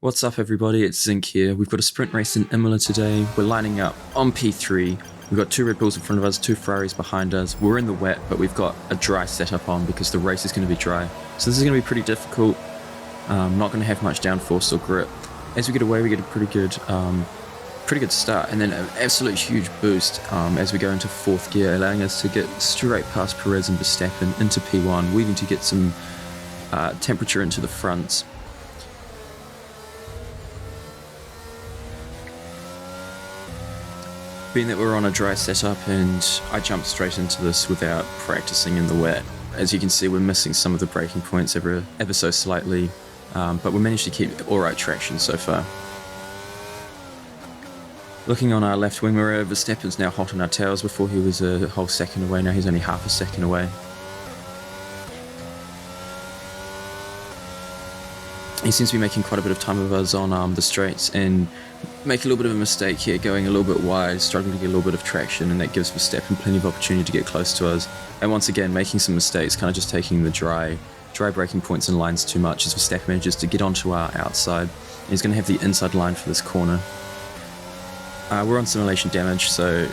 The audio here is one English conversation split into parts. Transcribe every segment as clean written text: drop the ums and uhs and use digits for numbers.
What's up everybody, it's Zinc here. We've got a sprint race in Imola today. We're lining up on P3. We've got two Red Bulls in front of us, two Ferraris behind us. We're in the wet, but we've got a dry setup on because the race is going to be dry. So this is going to be pretty difficult. Not going to have much downforce or grip. As we get away, we get a pretty good start, and then an absolute huge boost as we go into fourth gear, allowing us to get straight past Perez and Verstappen into P1, weaving to get some temperature into the fronts. Being that we're on a dry setup and I jumped straight into this without practicing in the wet, as you can see we're missing some of the braking points ever so slightly, but we managed to keep alright traction so far. Looking on our left wing mirror, Verstappen's now hot on our tails. Before he was a whole second away, now he's only half a second away. He seems to be making quite a bit of time with us on the straights and make a little bit of a mistake here, going a little bit wide, struggling to get a little bit of traction, and that gives Verstappen plenty of opportunity to get close to us. And once again, making some mistakes, kind of just taking the dry braking points and lines too much as Verstappen manages to get onto our outside. And he's going to have the inside line for this corner. We're on simulation damage, so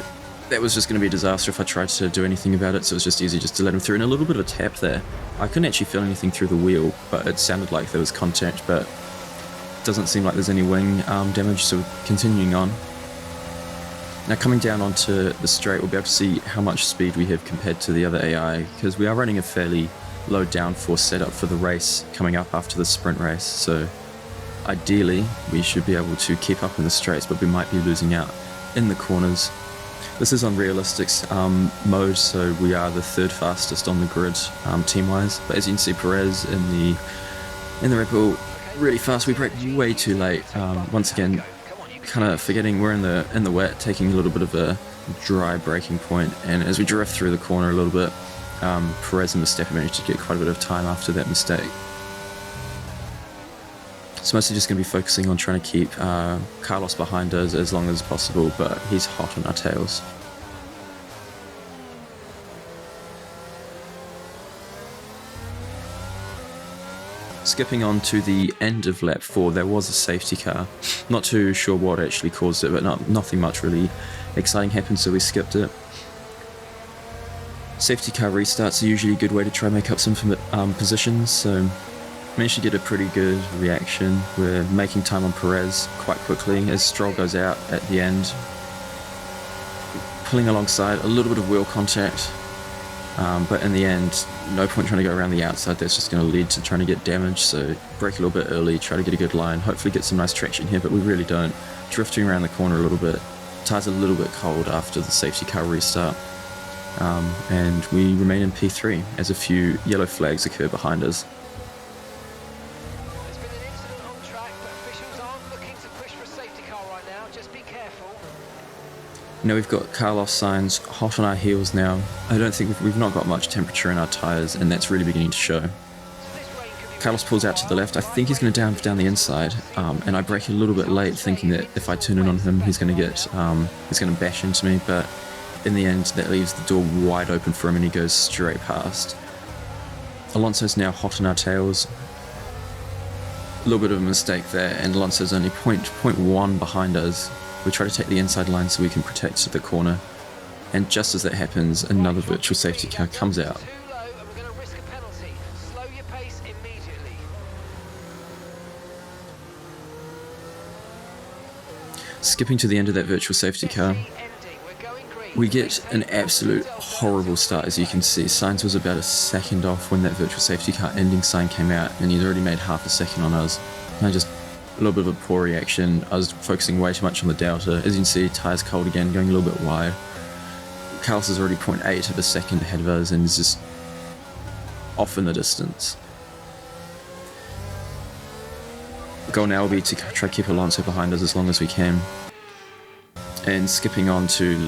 that was just going to be a disaster if I tried to do anything about it, so it was just easy just to let him through. And a little bit of a tap there. I couldn't actually feel anything through the wheel, but it sounded like there was contact, but it doesn't seem like there's any wing damage, so continuing on. Now coming down onto the straight, we'll be able to see how much speed we have compared to the other AI, because we are running a fairly low downforce setup for the race coming up after the sprint race, so ideally we should be able to keep up in the straights, but we might be losing out in the corners. This is on realistics mode, so we are the third fastest on the grid team-wise. But as you can see, Perez in the Red Bull really fast. We brake way too late. Once again, kind of forgetting we're in the wet, taking a little bit of a dry braking point. And as we drift through the corner a little bit, Perez and Verstappen managed to get quite a bit of time after that mistake. So mostly just going to be focusing on trying to keep Carlos behind us as long as possible, but he's hot on our tails. Skipping on to the end of lap 4, there was a safety car. Not too sure what actually caused it, but nothing much really exciting happened, so we skipped it. Safety car restarts are usually a good way to try and make up some positions, so managed to get a pretty good reaction. We're making time on Perez quite quickly as Stroll goes out at the end. Pulling alongside, a little bit of wheel contact, but in the end, no point trying to go around the outside. That's just going to lead to trying to get damage, so brake a little bit early, try to get a good line, hopefully get some nice traction here, but we really don't. Drifting around the corner a little bit, tyres a little bit cold after the safety car restart, and we remain in P3 as a few yellow flags occur behind us. Now we've got Carlos Sainz hot on our heels now. I don't think we've not got much temperature in our tyres, and that's really beginning to show. Carlos pulls out to the left. I think he's going to down the inside, and I brake a little bit late, thinking that if I turn in on him, he's going to bash into me. But in the end, that leaves the door wide open for him, and he goes straight past. Alonso's now hot on our tails. A little bit of a mistake there, and Alonso's only 0.1 behind us. We try to take the inside line so we can protect the corner, and just as that happens, another virtual safety car comes out. Skipping to the end of that virtual safety car, we get an absolute horrible start. As you can see, Sainz was about a second off when that virtual safety car ending sign came out, and he'd already made half a second on us. And a little bit of a poor reaction. I was focusing way too much on the delta. As you can see, tyres cold again, going a little bit wide. Carlos is already 0.8 of a second ahead of us and is just off in the distance. The goal now will be to try to keep Alonso behind us as long as we can. And skipping on to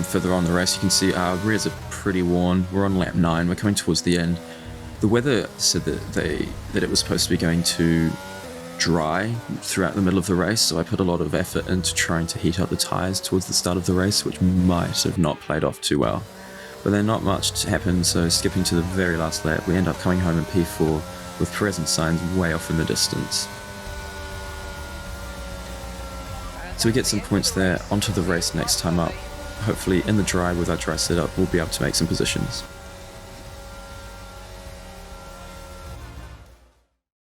further on the race, you can see our rears are pretty worn. We're on lap 9, we're coming towards the end. The weather said that it was supposed to be going to dry throughout the middle of the race, so I put a lot of effort into trying to heat up the tyres towards the start of the race, which might have not played off too well. But then not much happened, so skipping to the very last lap, we end up coming home in P4 with Perez and Sainz way off in the distance. So we get some points there. Onto the race next time up. Hopefully in the dry with our dry setup, we'll be able to make some positions.